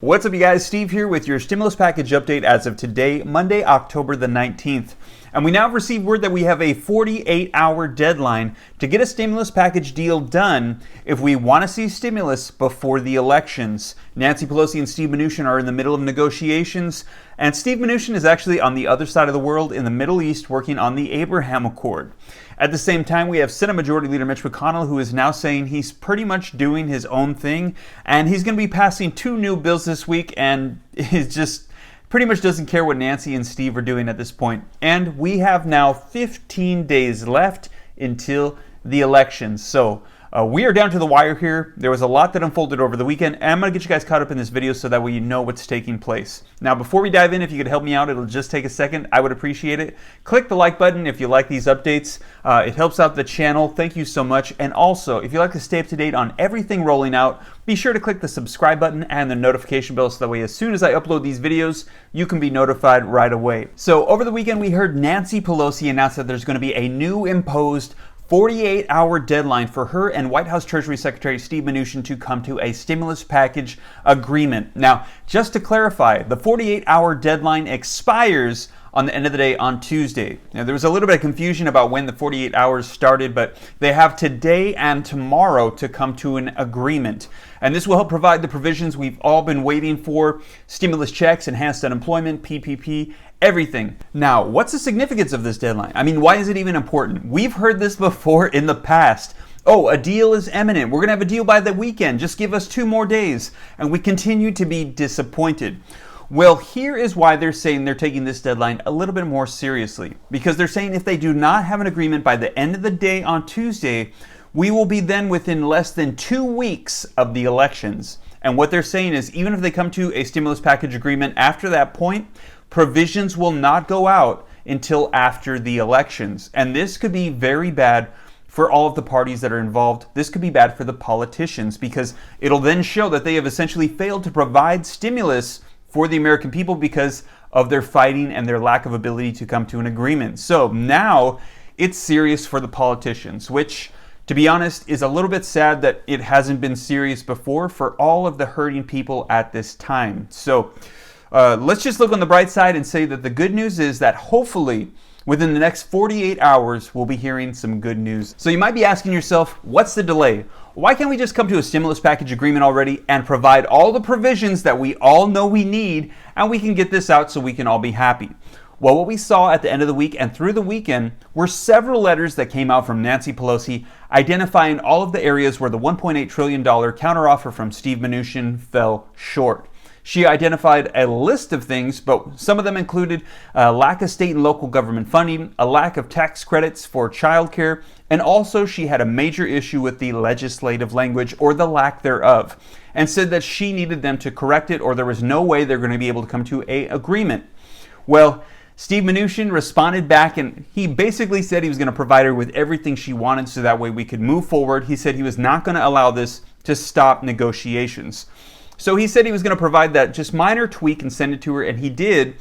What's up, you guys? Steve here with your stimulus package update as of today, Monday, October the 19th. And we now have received word that we have a 48-hour deadline to get a stimulus package deal done if we want to see stimulus before the elections. Nancy Pelosi and Steve Mnuchin are in the middle of negotiations, and Steve Mnuchin is actually on the other side of the world in the Middle East working on the Abraham Accord. At the same time, we have Senate Majority Leader Mitch McConnell, who is now saying he's pretty much doing his own thing, and he's going to be passing 2 new bills this week, and he just pretty much doesn't care what Nancy and Steve are doing at this point. And we have now 15 days left until the elections. So we are down to the wire here. There was a lot that unfolded over the weekend, and I'm going to get you guys caught up in this video so that way you know what's taking place. Now, before we dive in, if you could help me out, it'll just take a second. I would appreciate it. Click the like button if you like these updates. It helps out the channel. Thank you so much. And also, if you'd like to stay up to date on everything rolling out, be sure to click the subscribe button and the notification bell so that way as soon as I upload these videos, you can be notified right away. So over the weekend, we heard Nancy Pelosi announce that there's going to be a new imposed 48-hour deadline for her and White House Treasury Secretary Steve Mnuchin to come to a stimulus package agreement. Now, just to clarify, the 48-hour deadline expires on the end of the day on Tuesday. Now, there was a little bit of confusion about when the 48 hours started, but they have today and tomorrow to come to an agreement. And this will help provide the provisions we've all been waiting for: stimulus checks, enhanced unemployment, PPP, everything. Now, what's the significance of this deadline? I mean, why is it even important? We've heard this before in the past. Oh, a deal is imminent. We're going to have a deal by the weekend. Just give us 2 more days. And we continue to be disappointed. Well, here is why they're saying they're taking this deadline a little bit more seriously. Because they're saying if they do not have an agreement by the end of the day on Tuesday, we will be then within less than 2 weeks of the elections. And what they're saying is even if they come to a stimulus package agreement after that point, provisions will not go out until after the elections. And this could be very bad for all of the parties that are involved. This could be bad for the politicians because it'll then show that they have essentially failed to provide stimulus for the American people because of their fighting and their lack of ability to come to an agreement. So now it's serious for the politicians, which, to be honest, is a little bit sad that it hasn't been serious before for all of the hurting people at this time. So let's just look on the bright side and say that the good news is that hopefully within the next 48 hours, we'll be hearing some good news. So you might be asking yourself, what's the delay? Why can't we just come to a stimulus package agreement already and provide all the provisions that we all know we need, and we can get this out so we can all be happy? Well, what we saw at the end of the week and through the weekend were several letters that came out from Nancy Pelosi identifying all of the areas where the $1.8 trillion counteroffer from Steve Mnuchin fell short. She identified a list of things, but some of them included a lack of state and local government funding, a lack of tax credits for childcare, and also she had a major issue with the legislative language, or the lack thereof, and said that she needed them to correct it or there was no way they're going to be able to come to an agreement. Well, Steve Mnuchin responded back, and he basically said he was going to provide her with everything she wanted so that way we could move forward. He said he was not going to allow this to stop negotiations. So he said he was going to provide that just minor tweak and send it to her, and he did.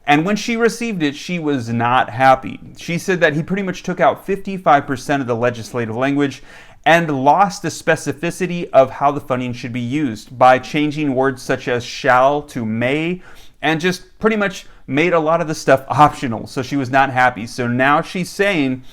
And when she received it, she was not happy. She said that he pretty much took out 55% of the legislative language and lost the specificity of how the funding should be used by changing words such as shall to may, and just pretty much made a lot of the stuff optional. So she was not happy. So now she's saying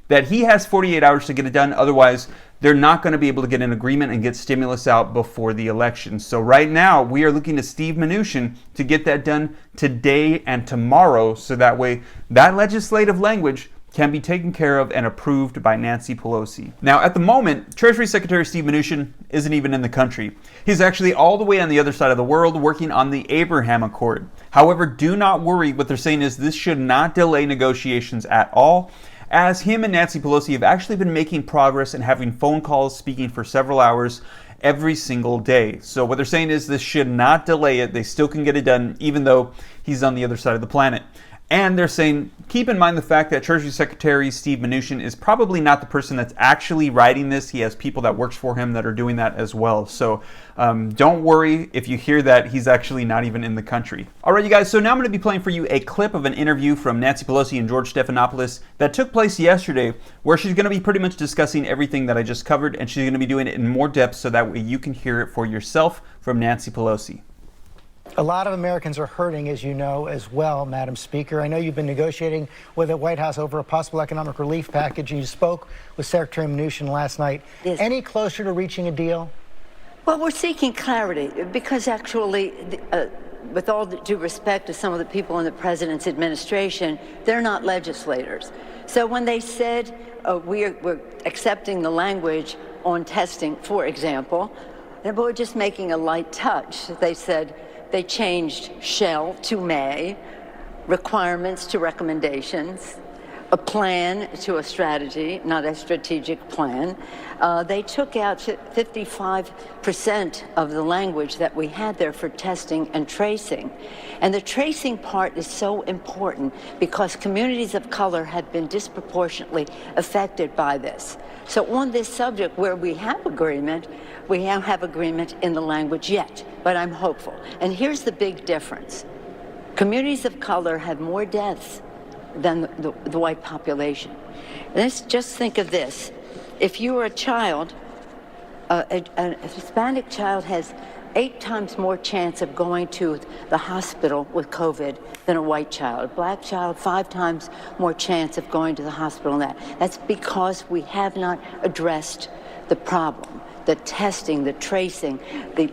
that he has 48 hours to get it done. Otherwise, they're not going to be able to get an agreement and get stimulus out before the election. So right now, we are looking to Steve Mnuchin to get that done today and tomorrow, so that way that legislative language can be taken care of and approved by Nancy Pelosi. Now, at the moment, Treasury Secretary Steve Mnuchin isn't even in the country. He's actually all the way on the other side of the world working on the Abraham Accord. However, do not worry. What they're saying is this should not delay negotiations at all, as him and Nancy Pelosi have actually been making progress and having phone calls, speaking for several hours every single day. So what they're saying is this should not delay it. They still can get it done even though he's on the other side of the planet. And they're saying, keep in mind the fact that Treasury Secretary Steve Mnuchin is probably not the person that's actually writing this. He has people that works for him that are doing that as well. So don't worry if you hear that he's actually not even in the country. All right, you guys, so now I'm going to be playing for you a clip of an interview from Nancy Pelosi and George Stephanopoulos that took place yesterday, where she's going to be pretty much discussing everything that I just covered, and she's going to be doing it in more depth so that way you can hear it for yourself from Nancy Pelosi. A lot of Americans are hurting, as you know, as well, Madam Speaker. I know you've been negotiating with the White House over a possible economic relief package, and you spoke with Secretary Mnuchin last night. Yes. Any closer to reaching a deal? Well, we're seeking clarity because actually, with all due respect to some of the people in the president's administration, they're not legislators. So when they said we're accepting the language on testing, for example, but we're just making a light touch. They said they changed shall to may, requirements to recommendations, a plan to a strategy, not a strategic plan. They took out 55% of the language that we had there for testing and tracing. And the tracing part is so important because communities of color have been disproportionately affected by this. So on this subject where we have agreement, we don't have agreement in the language yet, but I'm hopeful. And here's the big difference. Communities of color have more deaths than the white population. Let's just think of this. If you are a child, a Hispanic child has 8 times more chance of going to the hospital with COVID than a white child. A black child, 5 times more chance of going to the hospital than that. That's because we have not addressed the problem, the testing, the tracing, the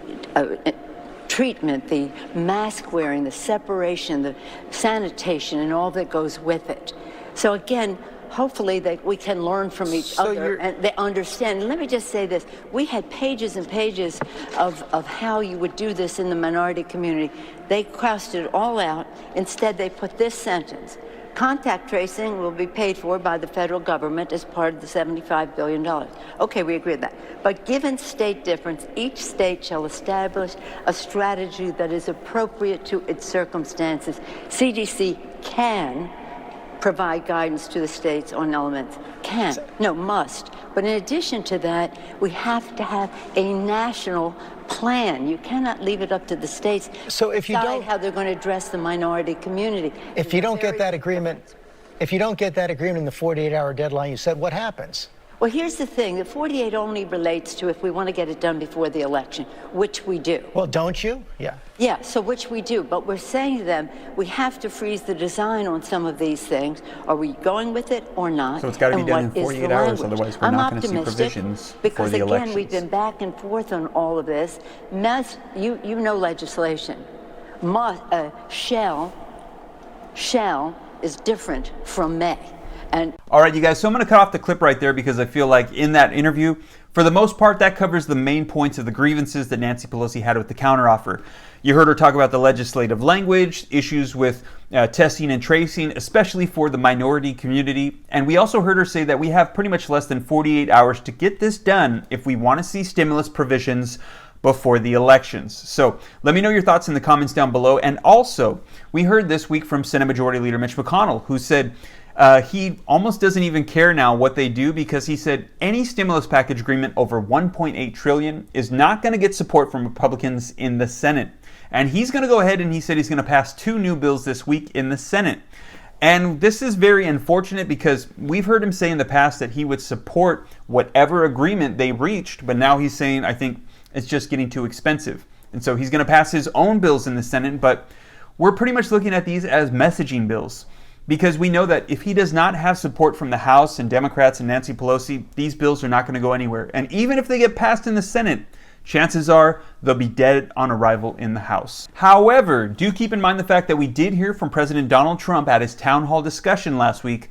treatment, the mask wearing, the separation, the sanitation, and all that goes with it. So again, hopefully that we can learn from each other and they understand. And let me just say this. We had pages and pages of how you would do this in the minority community. They crossed it all out. Instead, they put this sentence. Contact tracing will be paid for by the federal government as part of the $75 billion. Okay, we agree with that. But given state difference, each state shall establish a strategy that is appropriate to its circumstances. CDC can provide guidance to the states on elements. Can, no, must. But in addition to that, we have to have a national plan. You cannot leave it up to the states so if you don't, how they're going to address the minority community. If you don't get that agreement, if you don't get that agreement in the 48-hour deadline you said, what happens? Well, here's the thing. The 48 only relates to if we want to get it done before the election, which we do. Well, don't you? Yeah. Yeah, so which we do. But we're saying to them, we have to freeze the design on some of these things. Are we going with it or not? So it's got to be done in 48 hours, otherwise we're not going to see provisions for the elections. Because again, we've been back and forth on all of this. You know legislation. Shall is different from may. All right, you guys, so I'm going to cut off the clip right there because I feel like in that interview, for the most part, that covers the main points of the grievances that Nancy Pelosi had with the counteroffer. You heard her talk about the legislative language, issues with testing and tracing, especially for the minority community. And we also heard her say that we have pretty much less than 48 hours to get this done if we want to see stimulus provisions before the elections. So let me know your thoughts in the comments down below. And also, we heard this week from Senate Majority Leader Mitch McConnell, who said he almost doesn't even care now what they do because he said any stimulus package agreement over $1.8 trillion is not going to get support from Republicans in the Senate. And he's going to go ahead and he said he's going to pass 2 new bills this week in the Senate. And this is very unfortunate because we've heard him say in the past that he would support whatever agreement they reached, but now he's saying, I think it's just getting too expensive. And so he's going to pass his own bills in the Senate, but we're pretty much looking at these as messaging bills. Because we know that if he does not have support from the House and Democrats and Nancy Pelosi, these bills are not going to go anywhere. And even if they get passed in the Senate, chances are they'll be dead on arrival in the House. However, do keep in mind the fact that we did hear from President Donald Trump at his town hall discussion last week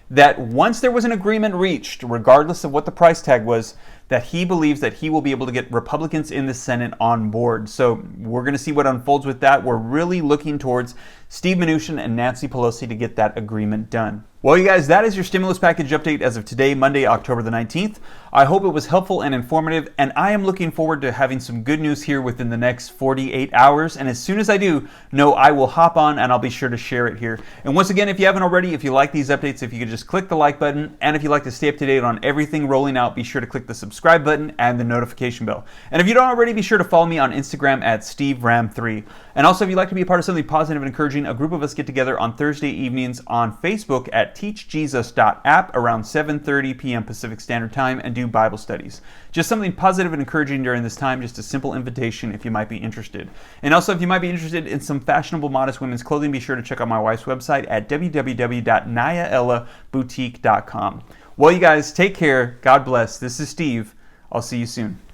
that once there was an agreement reached, regardless of what the price tag was, that he believes that he will be able to get Republicans in the Senate on board. So we're going to see what unfolds with that. We're really looking towards Steve Mnuchin and Nancy Pelosi to get that agreement done. Well, you guys, that is your stimulus package update as of today, Monday, October the 19th. I hope it was helpful and informative, and I am looking forward to having some good news here within the next 48 hours. And as soon as I do, know I will hop on and I'll be sure to share it here. And once again, if you haven't already, if you like these updates, if you could just click the like button, and if you'd like to stay up to date on everything rolling out, be sure to click the subscribe button and the notification bell. And if you don't already, be sure to follow me on Instagram at SteveRam3. And also, if you'd like to be a part of something positive and encouraging encouraging a group of us get together on Thursday evenings on Facebook at teachjesus.app around 7:30 p.m. Pacific Standard Time and do Bible studies. Just something positive and encouraging during this time, just a simple invitation if you might be interested. And also, if you might be interested in some fashionable, modest women's clothing, be sure to check out my wife's website at www.nayaellaboutique.com. Well, you guys, take care. God bless. This is Steve. I'll see you soon.